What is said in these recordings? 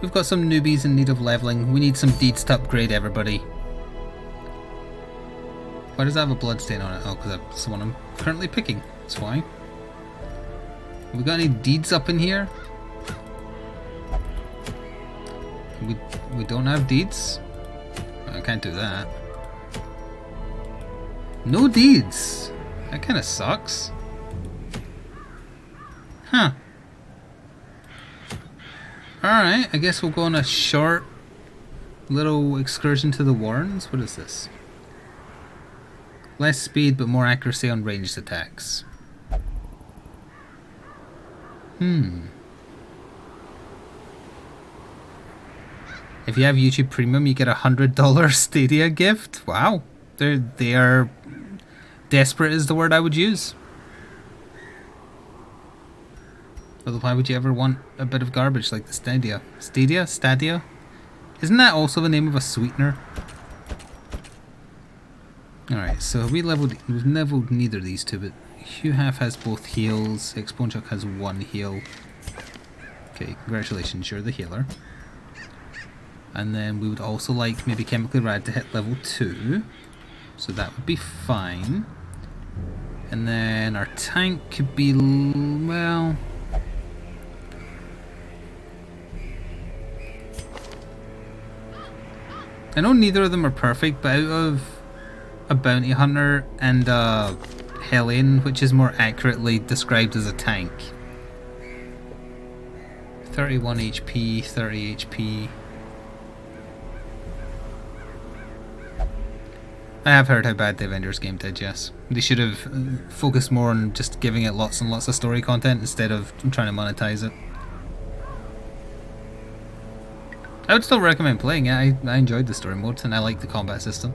We've got some newbies in need of leveling. We need some deeds to upgrade everybody. Why does that have a blood stain on it? Oh, because that's the one I'm currently picking. That's why. Have we got any deeds up in here? We don't have deeds? I can't do that. No deeds! That kind of sucks. Huh. Alright, I guess we'll go on a short little excursion to the Warrens. What is this? Less speed but more accuracy on ranged attacks. If you have YouTube Premium, you get a $100 Stadia gift. Wow. They are desperate is the word I would use. Although why would you ever want a bit of garbage like the Stadia? Stadia? Isn't that also the name of a sweetener? Alright, so we've leveled neither of these two, but Hugh Half has both heals, Exponchuck has one heal. Okay, congratulations, you're the healer. And then we would also like maybe Chemically Rad to hit level 2. So that would be fine. And then our tank could be, well... I know neither of them are perfect, but out of a Bounty Hunter and a Hellion, which is more accurately described as a tank. 31 HP, 30 HP. I have heard how bad the Avengers game did, yes. They should have focused more on just giving it lots and lots of story content instead of trying to monetize it. I would still recommend playing it. I enjoyed the story mode and I like the combat system.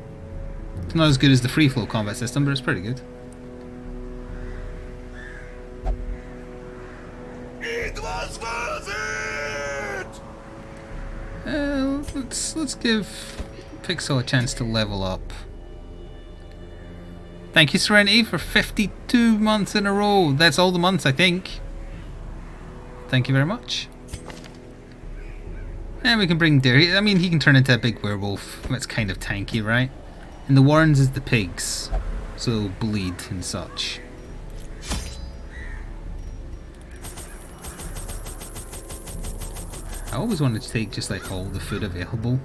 It's not as good as the free flow combat system, but it's pretty good. It was worth it! Let's give Pixel a chance to level up. Thank you, Serenity, for 52 months in a row. That's all the months, I think. Thank you very much. And we can bring Derry. I mean, he can turn into a big werewolf. That's kind of tanky, right? And the Warrens is the pigs. So bleed and such. I always wanted to take just like all the food available.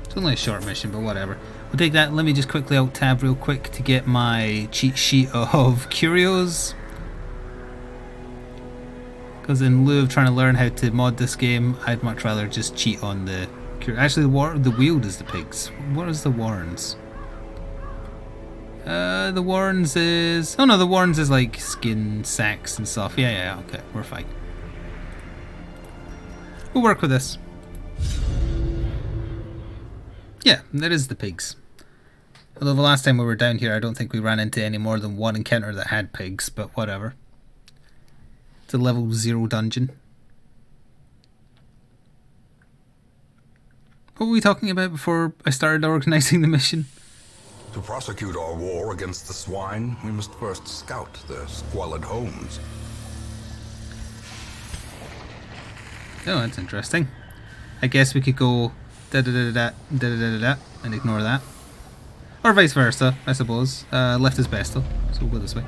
It's only a short mission, but whatever. We'll take that. Let me just quickly alt tab real quick to get my cheat sheet of curios. Because in lieu of trying to learn how to mod this game, I'd much rather just cheat on the... Actually, the Weald is the pigs. What is the Warrens? The Warrens is... Oh no, the Warrens is like skin sacks and stuff. Yeah, okay, we're fine. We'll work with this. Yeah, that is the pigs. Although the last time we were down here, I don't think we ran into any more than one encounter that had pigs, but whatever. It's a level 0 dungeon. What were we talking about before I started organising the mission? To prosecute our war against the swine, we must first scout their squalid homes. Oh, that's interesting. I guess we could go da-da-da-da-da, and ignore that. Or vice versa, I suppose. Left is best though, so we'll go this way.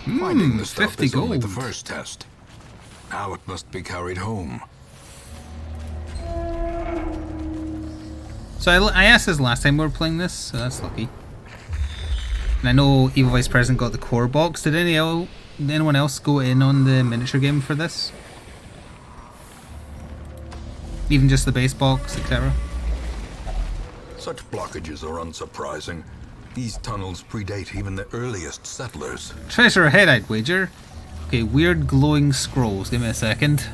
Finding the stuff 50 is only gold. the first test. Now it must be carried home. So I asked this last time we were playing this, so that's lucky. And I know Evil Vice President got the core box. Did anyone else go in on the miniature game for this? Even just the base box, etc. Such blockages are unsurprising. These tunnels predate even the earliest settlers. Treasure ahead, I'd wager. Okay, weird glowing scrolls. Give me a second.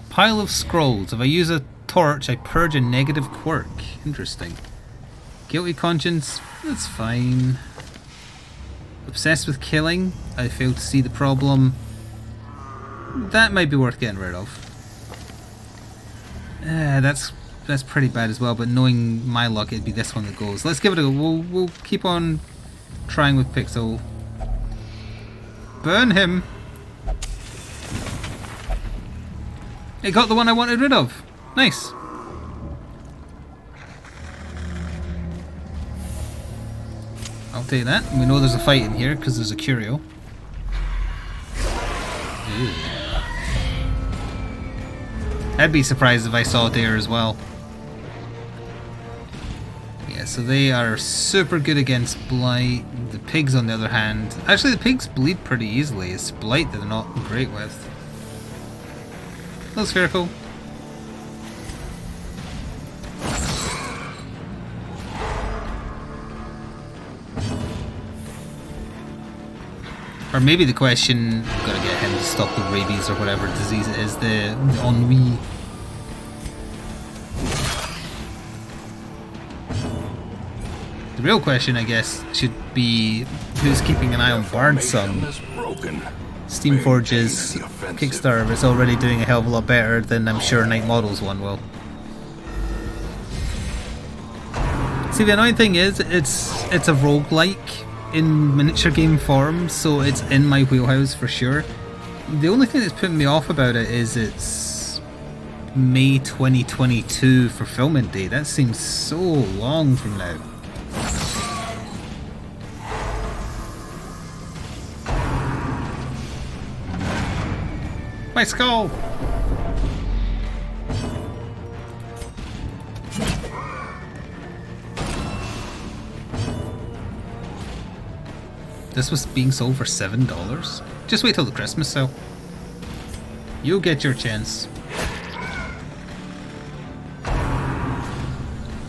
Pile of scrolls. If I use a torch, I purge a negative quirk. Interesting. Guilty conscience. That's fine. Obsessed with killing. I fail to see the problem. That might be worth getting rid of. That's that's pretty bad as well, but knowing my luck, it'd be this one that goes. Let's give it a go. We'll keep on trying with Pixel. Burn him! It got the one I wanted rid of. Nice. I'll take that. We know there's a fight in here because there's a curio. Ew. I'd be surprised if I saw there as well. Yeah, so they are super good against blight. The pigs, on the other hand, actually the pigs bleed pretty easily. It's blight that they're not great with. That's spherical. Or maybe the question, I've got to get him to stop the rabies or whatever disease it is, the ennui. The real question, I guess, should be who's keeping an eye on Bardsong. Steamforge's Kickstarter is already doing a hell of a lot better than I'm sure Night Models one will. See, the annoying thing is, it's a roguelike in miniature game form, so it's in my wheelhouse for sure. The only thing that's putting me off about it is it's May 2022 fulfillment date. That seems so long from now. My skull! This was being sold for $7? Just wait till the Christmas sale. You'll get your chance.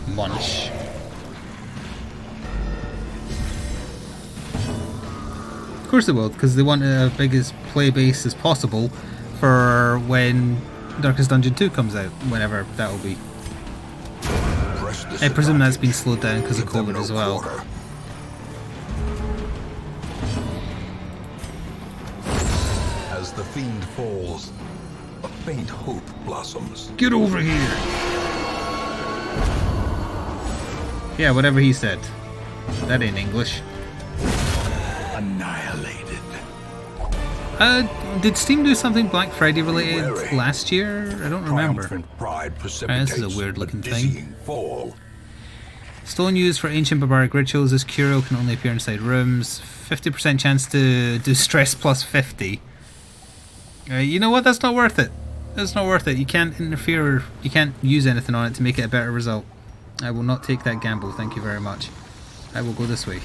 Munch. Of course they will, because they want a biggest play base as possible for when Darkest Dungeon 2 comes out, whenever that will be. I presume that's been slowed down because of COVID as well. As the fiend falls, a faint hope blossoms. Get over here! Yeah, whatever he said. That ain't English. Annihilated. Did Steam do something Black Friday related last year? I don't remember. This is a weird looking thing. Stone used for ancient barbaric rituals. This curio can only appear inside rooms. 50% chance to do stress plus 50. You know what? That's not worth it. That's not worth it. You can't interfere. You can't use anything on it to make it a better result. I will not take that gamble. Thank you very much. I will go this way.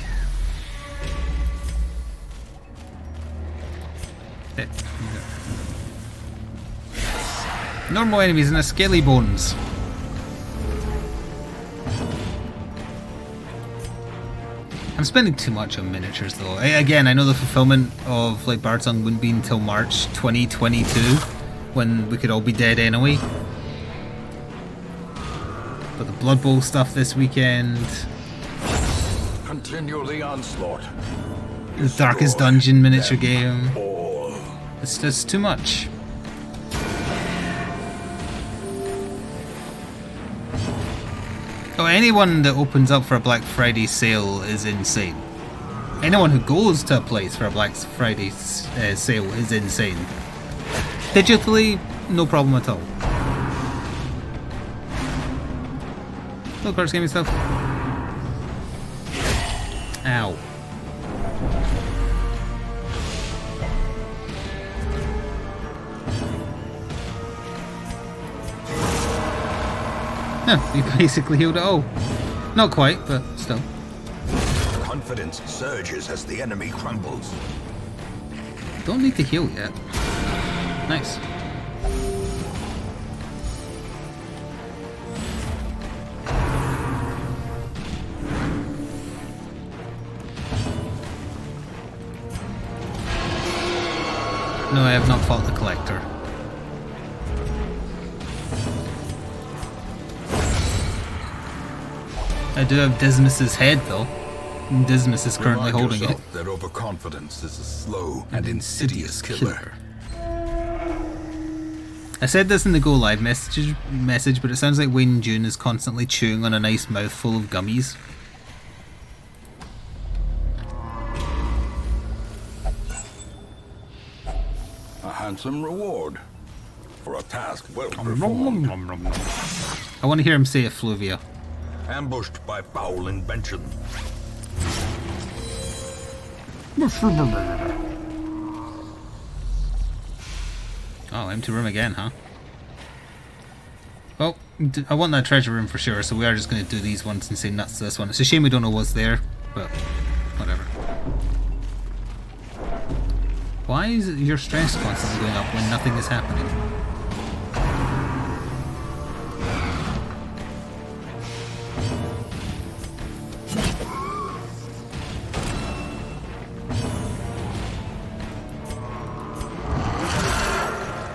Normal enemies and a scaly bones. I'm spending too much on miniatures though. Again, I know the fulfillment of like Bardsong wouldn't be until March 2022, when we could all be dead anyway. But the Blood Bowl stuff this weekend. Continue the onslaught. The Darkest Dungeon miniature game. It's just too much. Oh, anyone that opens up for a Black Friday sale is insane. Anyone who goes to a place for a Black Friday sale is insane. Digitally, no problem at all. Little cards gaming stuff. Ow. Yeah, you basically healed it all. Not quite, but still. Confidence surges as the enemy crumbles. Don't need to heal yet. Nice. No, I have not fought the Collector. I do have Dismas's head though. Dismas is currently holding it. That overconfidence is a slow and insidious killer. I said this in the Go Live message, but it sounds like Wayne June is constantly chewing on a nice mouthful of gummies. A handsome reward for a task well performed. I want to hear him say effluvia. Ambushed by foul invention. Oh, empty room again, huh? Well, I want that treasure room for sure, so we are just going to do these ones and say nuts to this one. It's a shame we don't know what's there, but whatever. Why is your stress constantly going up when nothing is happening?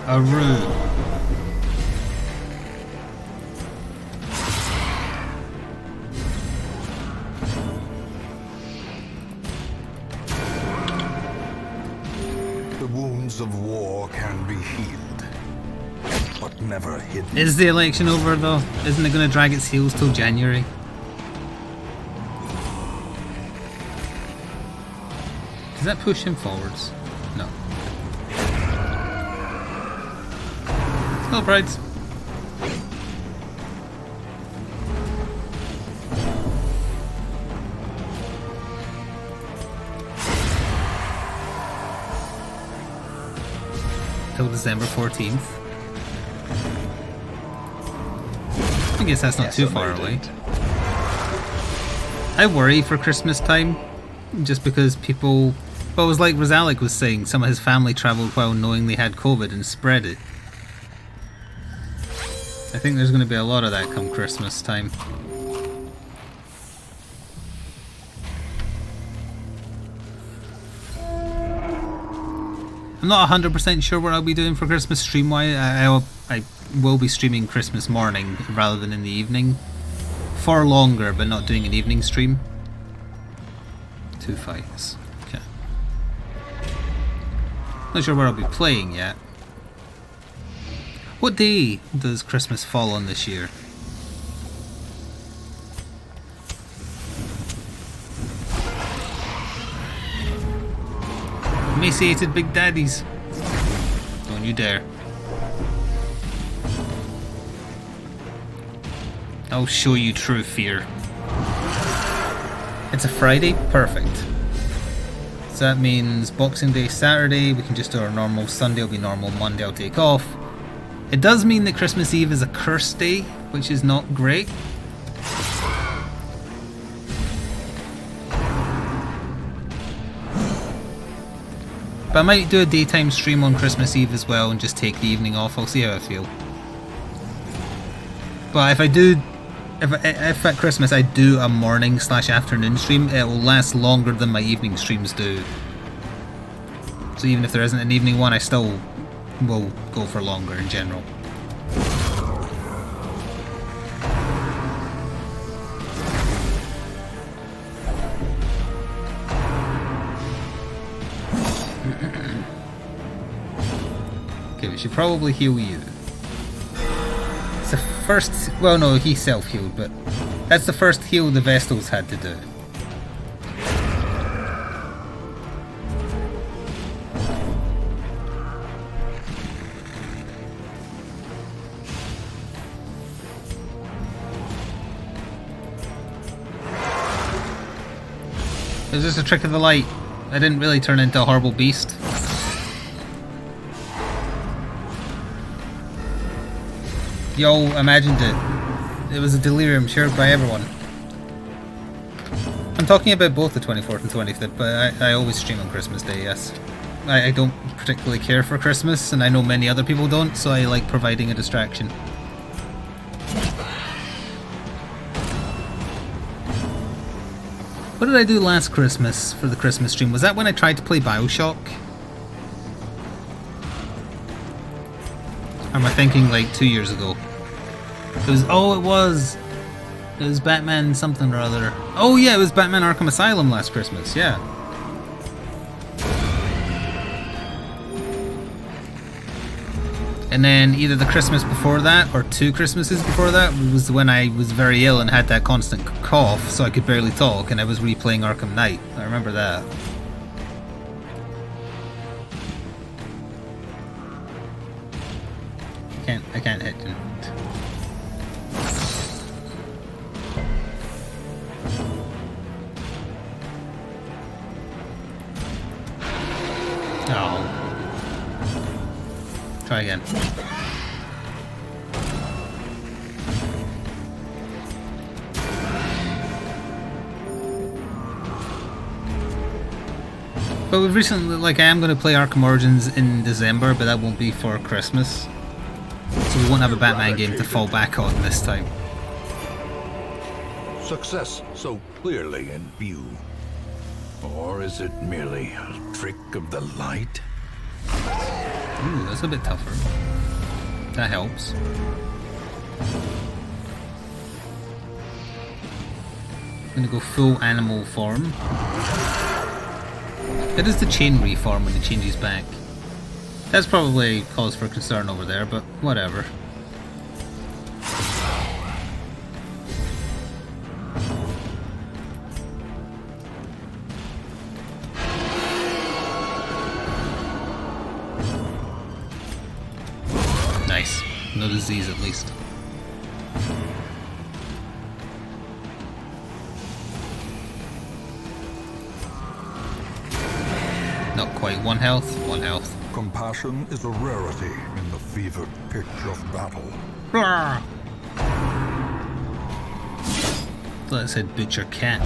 A room. The wounds of war can be healed, but never hidden. Is the election over though? Isn't it going to drag its heels till January? Does that push him forwards? No. Hello, brides. Till December 14th. I guess that's not too far away. I worry for Christmas time, just because people... Well, it was like Rosalic was saying, some of his family travelled while knowing they had COVID and spread it. I think there's going to be a lot of that come Christmas time. I'm not 100% sure what I'll be doing for Christmas stream-wise. I will be streaming Christmas morning rather than in the evening. For longer, but not doing an evening stream. 2 fights. Okay. Not sure where I'll be playing yet. What day does Christmas fall on this year? Emaciated big daddies. Don't you dare. I'll show you true fear. It's a Friday? Perfect. So that means Boxing Day Saturday, we can just do our normal. Sunday will be normal, Monday I'll take off. It does mean that Christmas Eve is a cursed day, which is not great. But I might do a daytime stream on Christmas Eve as well and just take the evening off. I'll see how I feel. But if I do... If at Christmas I do a morning/afternoon stream, it will last longer than my evening streams do. So even if there isn't an evening one, I still will go for longer in general. Okay, we should probably heal you. It's the first... Well, no, he self-healed, but that's the first heal the Vestals had to do. It was just a trick of the light. I didn't really turn into a horrible beast. Y'all imagined it. It was a delirium shared by everyone. I'm talking about both the 24th and 25th, but I always stream on Christmas Day, yes. I don't particularly care for Christmas, and I know many other people don't, so I like providing a distraction. What did I do last Christmas for the Christmas stream? Was that when I tried to play Bioshock? Or am I thinking like 2 years ago? It was... Oh, it was! It was Batman something or other. Oh yeah, it was Batman Arkham Asylum last Christmas, yeah. And then either the Christmas before that or 2 Christmases before that was when I was very ill and had that constant cough, so I could barely talk, and I was replaying Arkham Knight. I remember that. I can't hit him. Oh. Try again. But we've recently, like, I am going to play Arkham Origins in December, but that won't be for Christmas. So we won't have a Batman game to fall back on this time. Success so clearly in view. Or is it merely a trick of the light? Ooh, that's a bit tougher. That helps. I'm gonna go full animal form. It is the chain reform when he changes back. That's probably cause for concern over there, but whatever. Nice. No disease at least. Not quite. 1 health, 1 health. Compassion is a rarity in the fevered pitch of battle. Rawr. Thought it said butcher cat.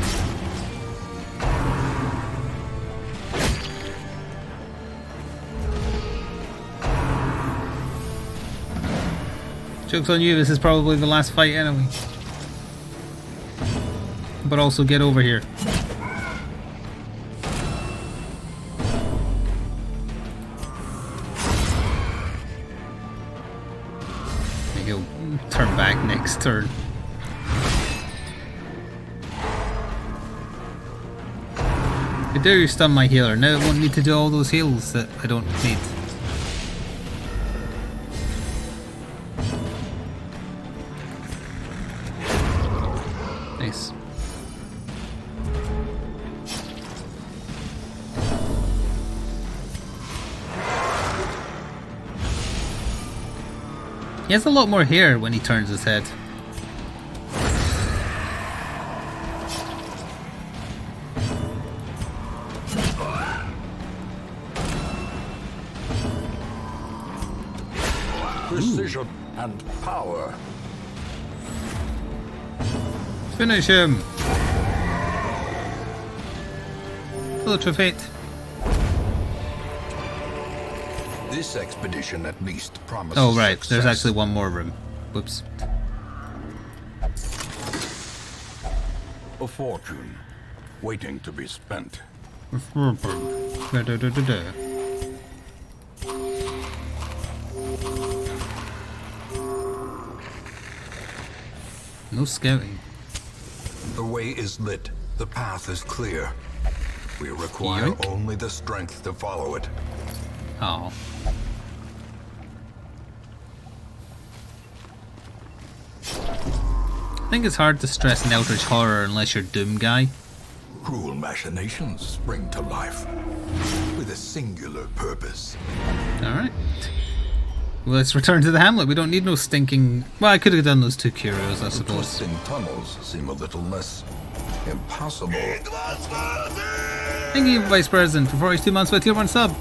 Joke's on you, this is probably the last fight anyway. But also get over here. Maybe he'll turn back next turn. I dare you stun my healer. Now I won't need to do all those heals that I don't need. Nice. He has a lot more hair when he turns his head. Precision and power. Finish him! Filter of Fate. This expedition at least promises Oh right, success. there's actually one more room. Whoops. A fortune waiting to be spent. No scouting. The way is lit. The path is clear. We require Yoink. only the strength to follow it. Oh. I think it's hard to stress an Eldritch Horror unless you're Doom guy. Cruel machinations spring to life with a singular purpose. Alright. Well, let's return to the Hamlet. We don't need no stinking... Well, I could have done those 2 curios, I The suppose. twisting tunnels seem a little less impossible. Thank you, Vice President, for 42 months with your 1 sub.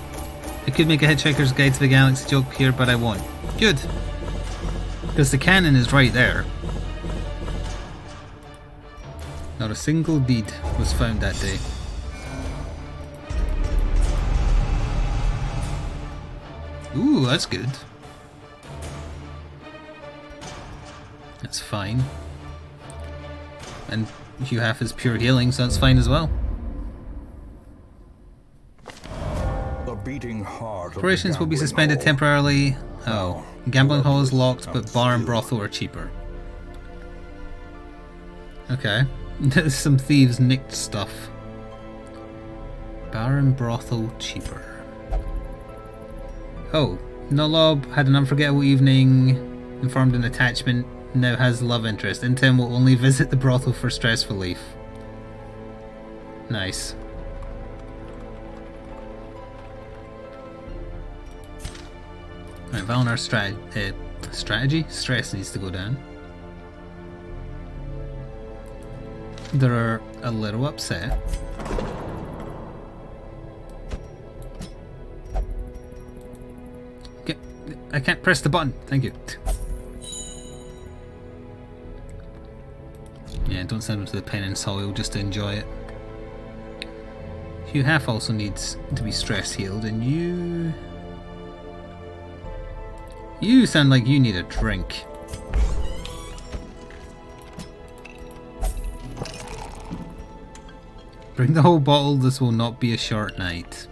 I could make a Hitchhiker's Guide to the Galaxy joke here, but I won't. Good. Because the cannon is right there. Not a single bead was found that day. Ooh, that's good. That's fine. And Hugh half is pure healing, so that's fine as well. The beating heart of Operations the will be gambling suspended hall. temporarily. Oh. Gambling hall is locked, but bar and brothel are cheaper. Okay. Some thieves nicked stuff. Bar and brothel cheaper. Oh, Nolob had an unforgettable evening and formed an attachment, now has love interest. Intern will only visit the brothel for stress relief. Nice. Right, Valnar's strategy? Stress needs to go down. They're a little upset. Okay, I can't press the button. Thank you. Yeah, don't send them to the pen and soil just to enjoy it. Hugh Half also needs to be stress healed, and you... You sound like you need a drink. Bring the whole bottle, this will not be a short night.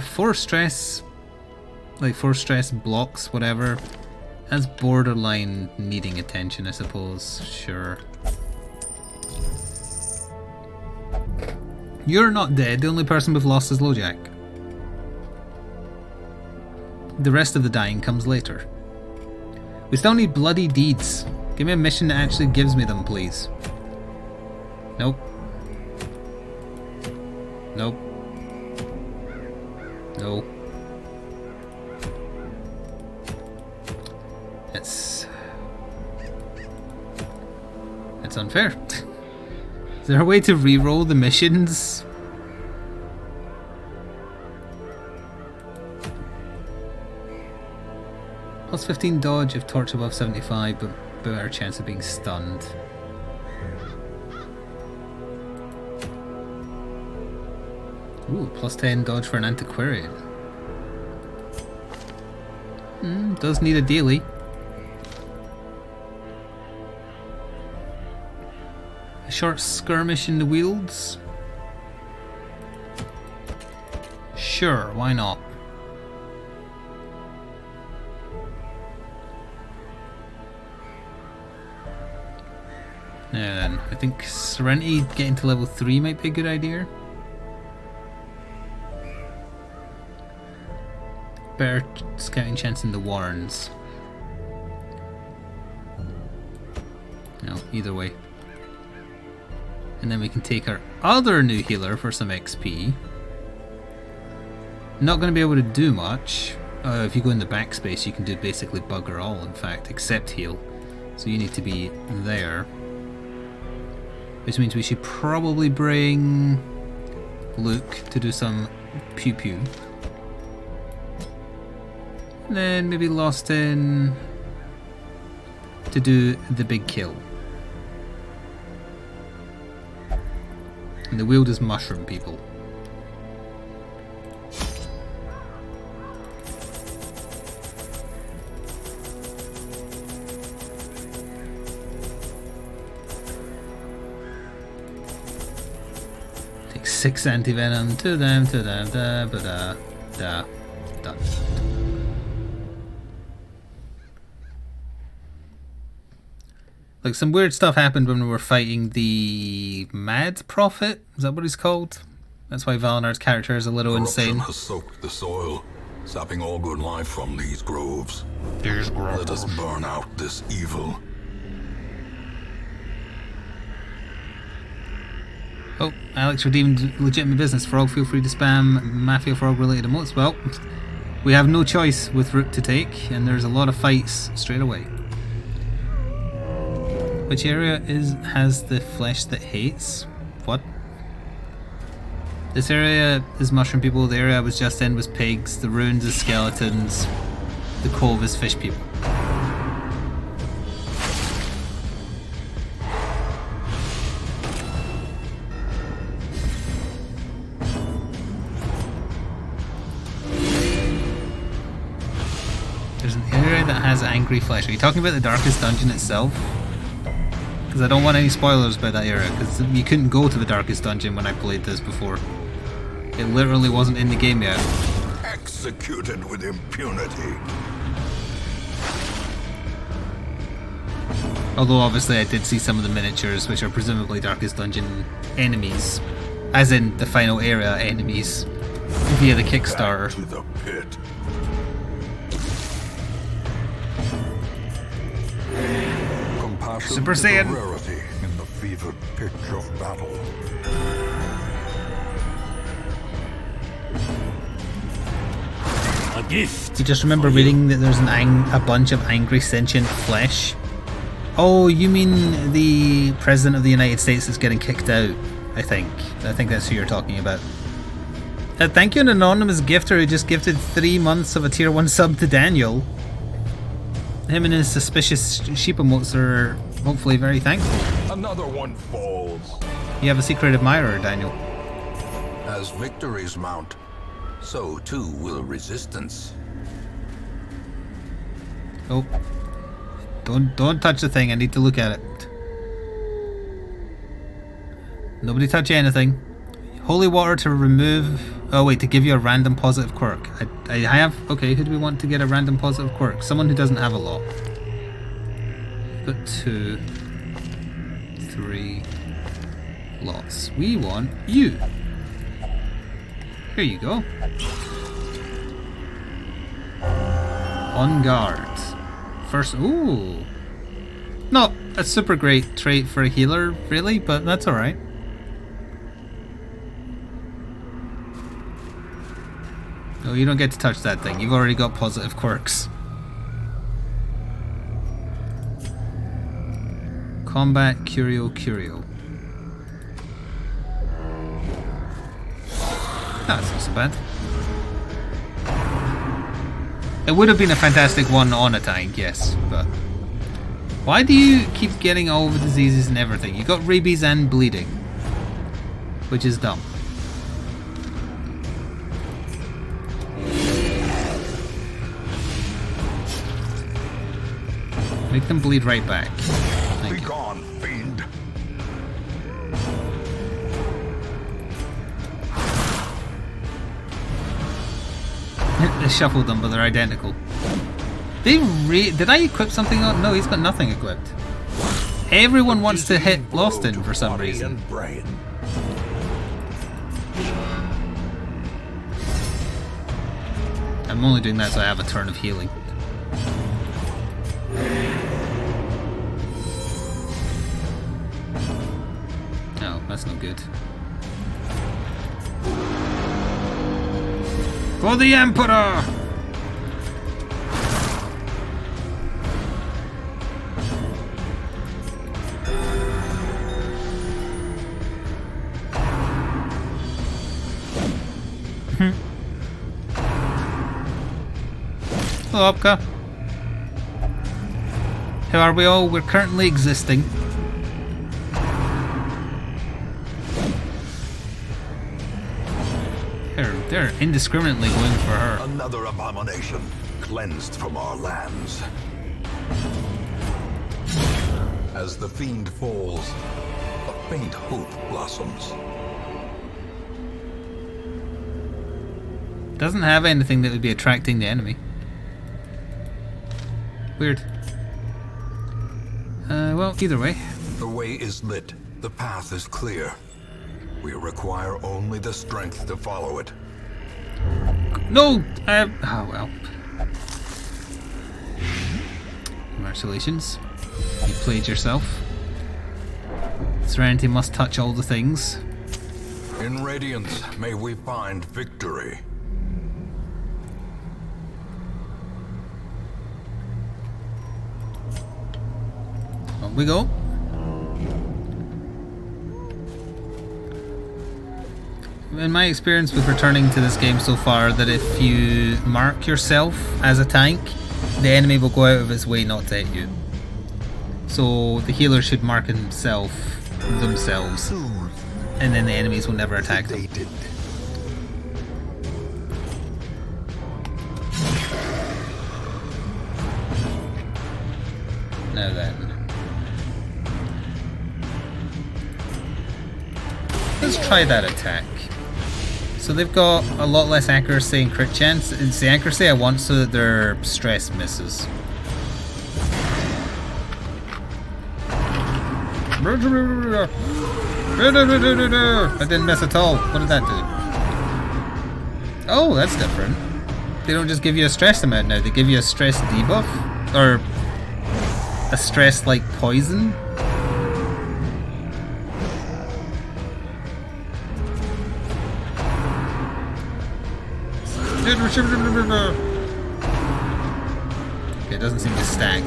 4 stress, like 4 stress blocks, whatever. That's borderline needing attention, I suppose. Sure. You're not dead, the only person we've lost is Lojack. The rest of the dying comes later. We still need bloody deeds. Give me a mission that actually gives me them, please. Nope. Nope. No. It's unfair. Is there a way to re-roll the missions? Plus 15 dodge if torch above 75, but better chance of being stunned. Ooh, plus 10 dodge for an antiquarian. Does need a daily. A short skirmish in the Wealds? Sure, why not? Now then, I think Serenity getting to level 3 might be a good idea. Better scouting chance in the Warrens. No, either way. And then we can take our other new healer for some XP. Not going to be able to do much. If you go in the backspace, you can do basically bugger all, in fact, except heal. So you need to be there. Which means we should probably bring Luke to do some pew-pew. And then maybe Lost in to do the big kill. And the Weald is mushroom people. Take 6 anti-venom to them, da, ba, da, done. Like, some weird stuff happened when we were fighting the Mad Prophet. Is that what he's called? That's why Valinar's character is a little insane. Corruption has soaked the soil, sapping all good life from these groves. Let us burn out this evil. Oh, Alex redeemed legitimate business. Frog, feel free to spam Mafia Frog related emotes. Well, we have no choice with route to take, and there's a lot of fights straight away. Which area has the flesh that hates? What? This area is mushroom people, the area I was just in was pigs, the ruins is skeletons, the cove is fish people. There's an area that has angry flesh. Are you talking about the darkest dungeon itself? Because I don't want any spoilers about that area, because you couldn't go to the darkest dungeon when I played this before. It literally wasn't in the game yet. Executed with impunity. Although obviously I did see some of the miniatures, which are presumably darkest dungeon enemies. As in the final area enemies, via the Kickstarter. Back to the pit. Super Saiyan. Rarity in the fevered pitch of battle. A gift. You just remember reading that there's a bunch of angry sentient flesh. Oh, you mean the President of the United States is getting kicked out, I think. I think that's who you're talking about. Thank you, an anonymous gifter who just gifted 3 months of a tier 1 sub to Daniel. Him and his suspicious sheep emotes are hopefully very thankful. Another one falls. You have a secret admirer, Daniel. As victories mount, so too will resistance. Oh. Don't touch the thing, I need to look at it. Nobody touch anything. Holy water to remove... Oh wait, to give you a random positive quirk. I have... Okay, who do we want to get a random positive quirk? Someone who doesn't have a lot. Got 2, 3 lots. We want you. Here you go. On guard. First... Ooh. Not a super great trait for a healer, really, but that's alright. No, you don't get to touch that thing. You've already got positive quirks. Combat Curio. That's not so bad. It would have been a fantastic one on a tank, yes, but... Why do you keep getting all the diseases and everything? You got rabies and bleeding. Which is dumb. Make them bleed right back. Thank you. Begone, fiend. They shuffled them, but they're identical. Did I equip something on? No, he's got nothing equipped. Everyone wants to hit Loston for some reason. I'm only doing that so I have a turn of healing. No, that's not good. For the Emperor! Hello, Opka. How are we all? We're currently existing. They're indiscriminately going for her. Another abomination cleansed from our lands. As the fiend falls, a faint hope blossoms. Doesn't have anything that would be attracting the enemy. Weird. Well, either way. The way is lit. The path is clear. We require only the strength to follow it. No! Oh well. Congratulations. You played yourself. Serenity must touch all the things. In Radiance, may we find victory. On we go. In my experience with returning to this game so far, that if you mark yourself as a tank, the enemy will go out of its way not to hit you. So the healer should mark themselves, and then the enemies will never attack them. Now then. Let's try that attack. So they've got a lot less accuracy and crit chance. It's the accuracy I want so that their stress misses. I didn't miss at all. What did that do? Oh, that's different. They don't just give you a stress amount now, they give you a stress debuff? Or a stress like poison. Okay, it doesn't seem to stack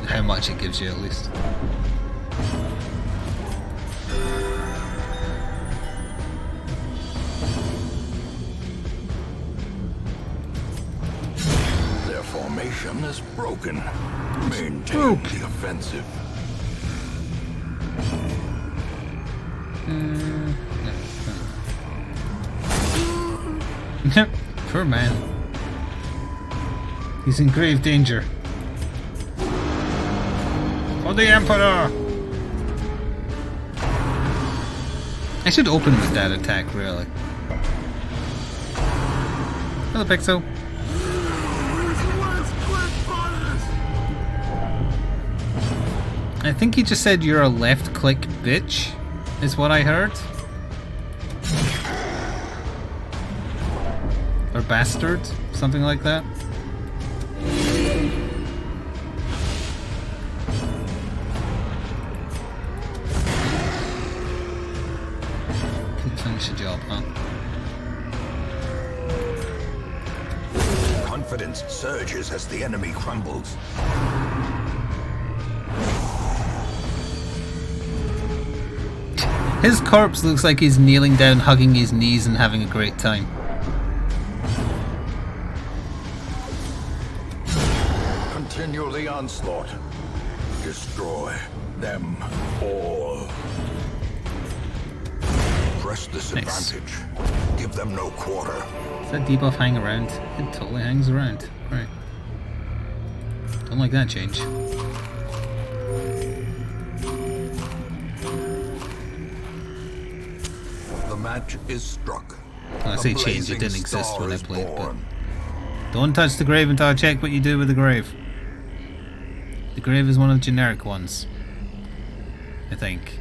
how much it gives you, at least. Their formation is broken. Maintain the offensive. Poor man. He's in grave danger. For the Emperor! I should open with that attack, really. Hello, Pixel. I think he just said you're a left-click bitch, is what I heard. Or bastard, something like that. Can finish the job, huh? Confidence surges as the enemy crumbles. His corpse looks like he's kneeling down, hugging his knees and having a great time. Continue the onslaught. Destroy them all. Press this Nice. advantage. Give them no quarter. Does that debuff hang around? It totally hangs around. Right. Don't like that change. The match is struck. When I say A change, it blazing didn't exist star when I is played, but born. don't touch the grave until I check what you do with the grave. The grave is one of the generic ones, I think.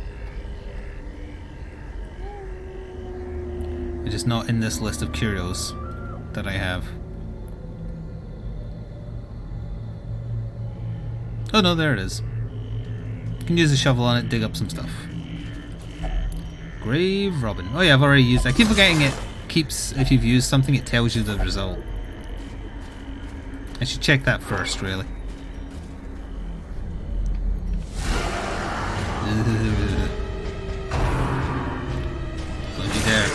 It is not in this list of curios that I have. Oh no, there it is. You can use a shovel on it, dig up some stuff. Grave Robin. Oh yeah, I've already used it. I keep forgetting it keeps, if you've used something, it tells you the result. I should check that first, really. Don't you dare.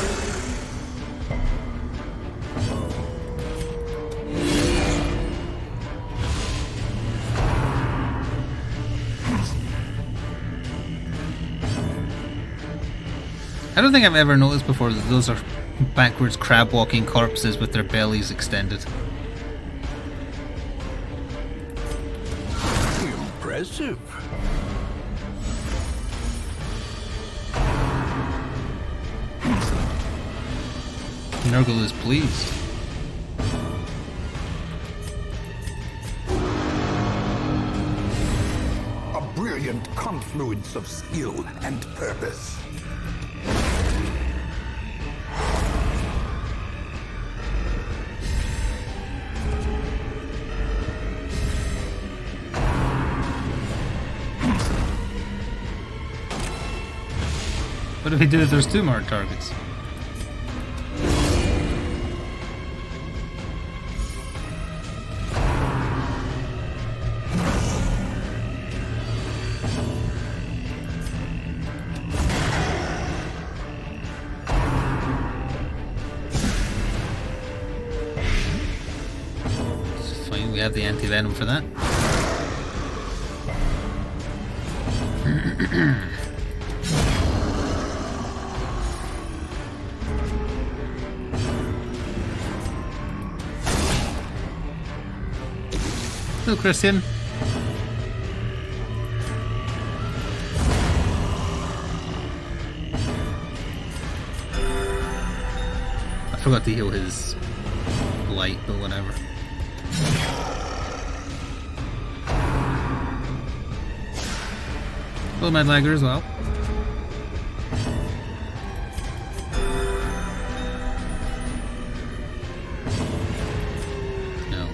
I don't think I've ever noticed before that those are backwards crab walking corpses with their bellies extended. Impressive. Nurgle is pleased. A brilliant confluence of skill and purpose. What if we do if there's two more targets? It's fine, we have the anti-venom for that. Hello, Christian. I forgot to heal his light, but whatever. Hello, Mad Lagger as well. No.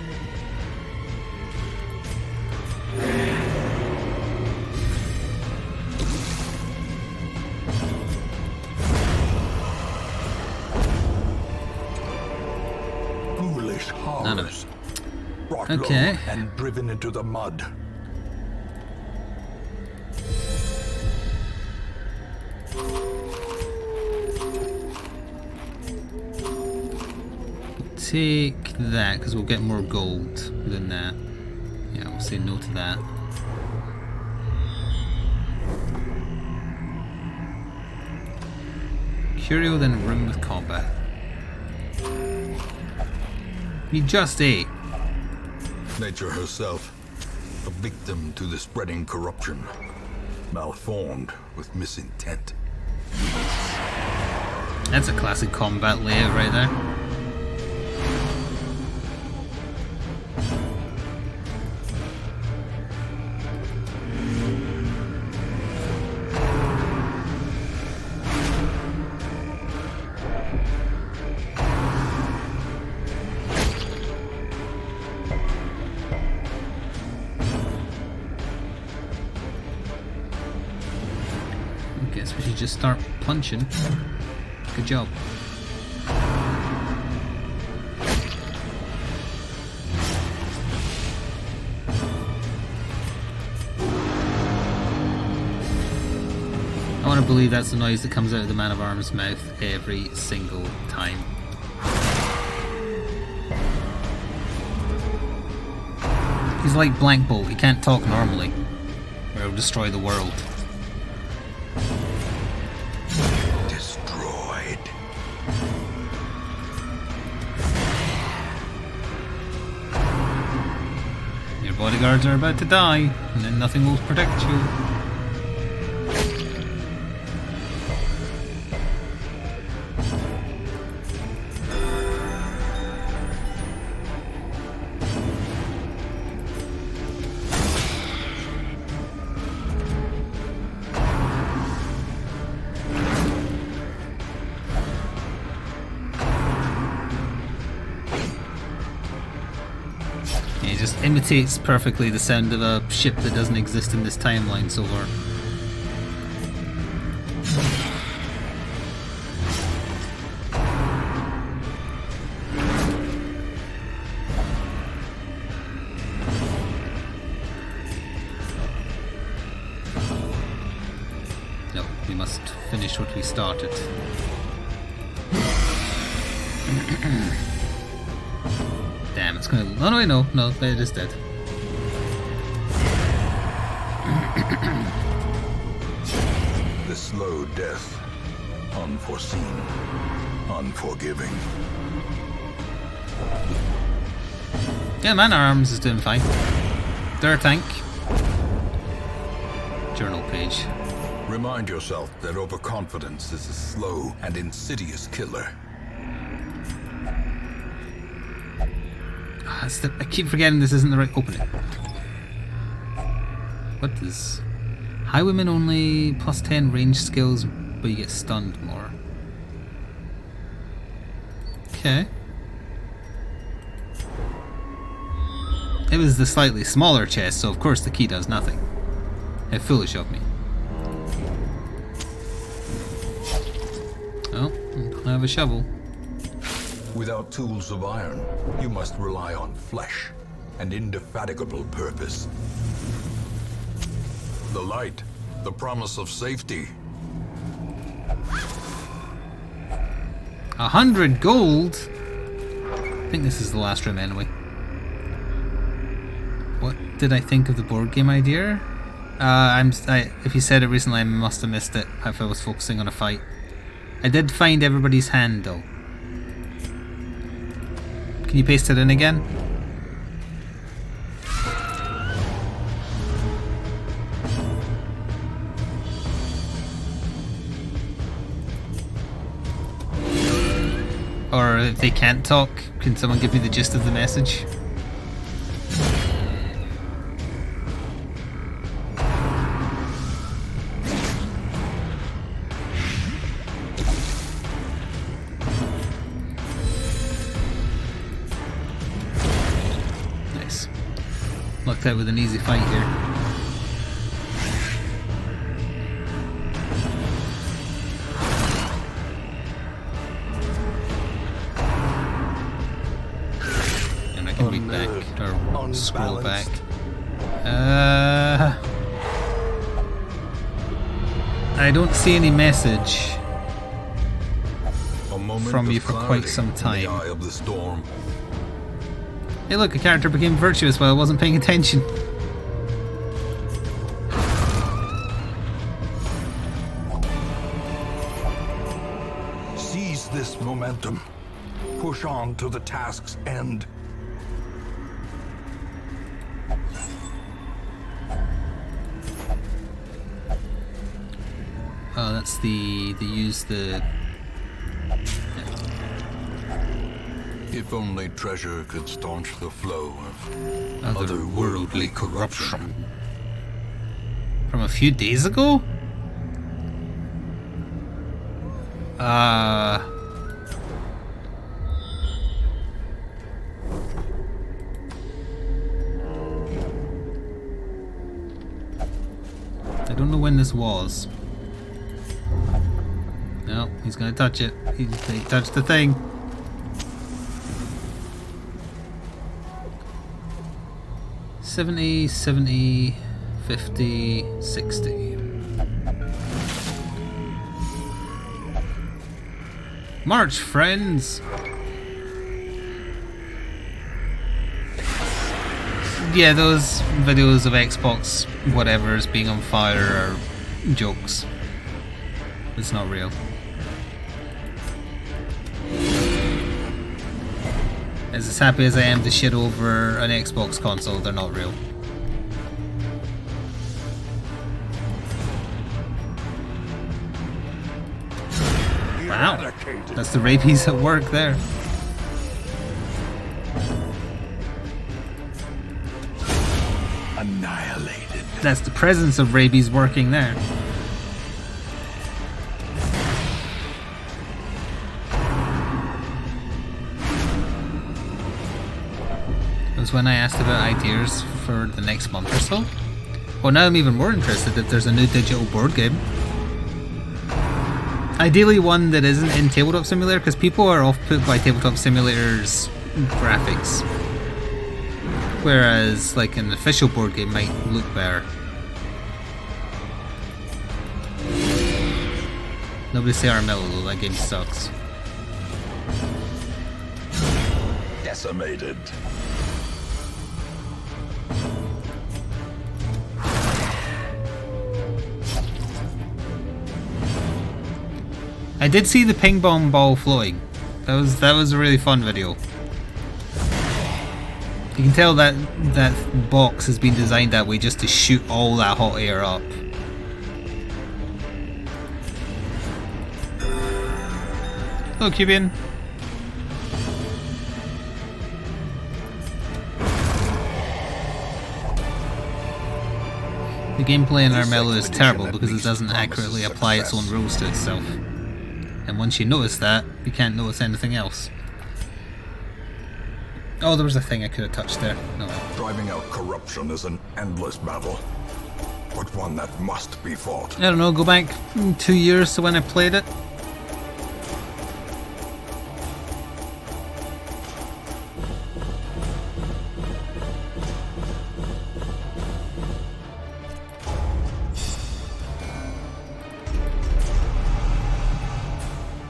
brought Okay. low and driven into the mud. Take that, because we'll get more gold than that. Yeah, we'll say no to that. Curio, then room with combat. You just ate. Nature herself, a victim to the spreading corruption, malformed with misintent. That's a classic combat layout right there. Guess we should just start punching. Good job. I want to believe that's the noise that comes out of the Man of Arms' mouth every single time. He's like Blank Bolt, he can't talk normally, or he'll destroy the world. Destroyed. Your bodyguards are about to die, and then nothing will protect you. It just imitates perfectly the sound of a ship that doesn't exist in this timeline so far. No, we must finish what we started. Damn, it's gonna... Oh no, no, it is dead. The slow death, unforeseen, unforgiving. Yeah, Man at Arms is doing fine. They're a tank. Journal page. Remind yourself that overconfidence is a slow and insidious killer. I keep forgetting this isn't the right opening. What is... Highwayman only plus 10 range skills, but you get stunned more. Okay. It was the slightly smaller chest, so of course the key does nothing. How foolish of me. Oh, I have a shovel. Without tools of iron, you must rely on flesh and indefatigable purpose. The light, the promise of safety. 100 gold? I think this is the last room anyway. What did I think of the board game idea? If you said it recently, I must have missed it if I was focusing on a fight. I did find everybody's hand though. Can you paste it in again? Or if they can't talk, can someone give me the gist of the message? Lucked out with an easy fight here. And I can read back, or scroll back. I don't see any message from you for quite some time. Of the storm. Hey look, a character became virtuous while I wasn't paying attention. Seize this momentum. Push on to the task's end. Oh, that's they use the... If only treasure could staunch the flow of otherworldly corruption. From a few days ago? I don't know when this was. No, he's gonna touch it. He touched the thing. $70, $70, $50, $60. March, friends! Yeah, those videos of Xbox whatever's being on fire are jokes. It's not real. As happy as I am to shit over an Xbox console, they're not real. Wow, that's the rabies at work there. Annihilated. That's the presence of rabies working there. It was when I asked about ideas for the next month or so. Well, now I'm even more interested if there's a new digital board game. Ideally one that isn't in Tabletop Simulator, because people are off-put by Tabletop Simulator's graphics. Whereas, like, an official board game might look better. Nobody say Armello though, that game sucks. Decimated. I did see the ping pong ball floating. That was a really fun video. You can tell that that box has been designed that way just to shoot all that hot air up. Hello, Cubian. The gameplay in Armello is terrible because it doesn't accurately apply its own rules to itself. And once you notice that, you can't notice anything else. Oh, there was a thing I could have touched there. No. Driving out corruption is an endless battle, but one that must be fought. I don't know, go back 2 years to when I played it.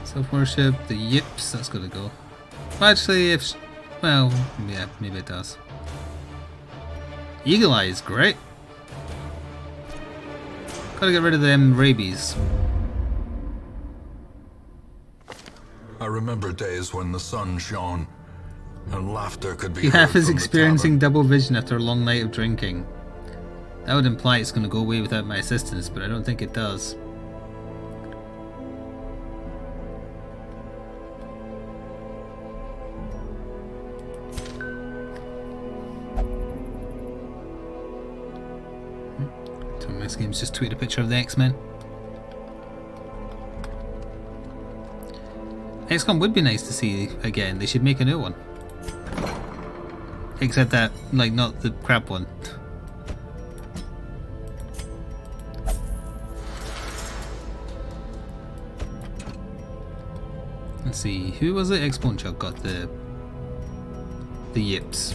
Self-worship, the yips, that's gonna go. Well, actually, if... Well, yeah, maybe it does. Eagle Eye is great. Gotta get rid of them rabies. I remember days when the sun shone and laughter could be Half heard is from the experiencing tavern. double vision after a long night of drinking. That would imply it's gonna go away without my assistance, but I don't think it does. This game's just tweeted a picture of the X-Men. XCOM would be nice to see again. They should make a new one. Except that, like, not the crap one. Let's see, who was it? Exponchuk got the The yips.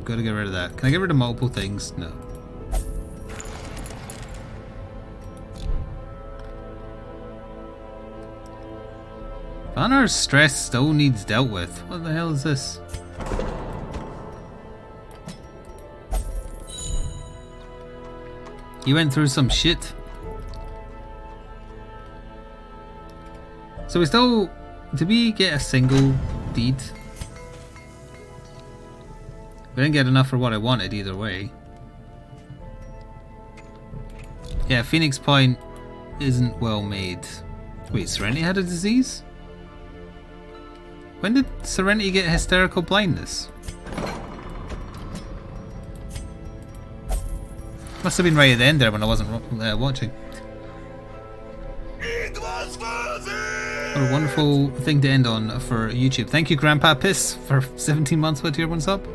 Gotta get rid of that. Can I get rid of multiple things? No. Vanar's stress still needs dealt with. What the hell is this? You went through some shit. So we still... Did we get a single deed? We didn't get enough for what I wanted either way. Yeah, Phoenix Point isn't well made. Wait, Serenity had a disease? When did Serenity get hysterical blindness? Must have been right at the end there when I wasn't watching. It was worth it! What a wonderful thing to end on for YouTube. Thank you, Grandpa Piss, for 17 months with your one sub.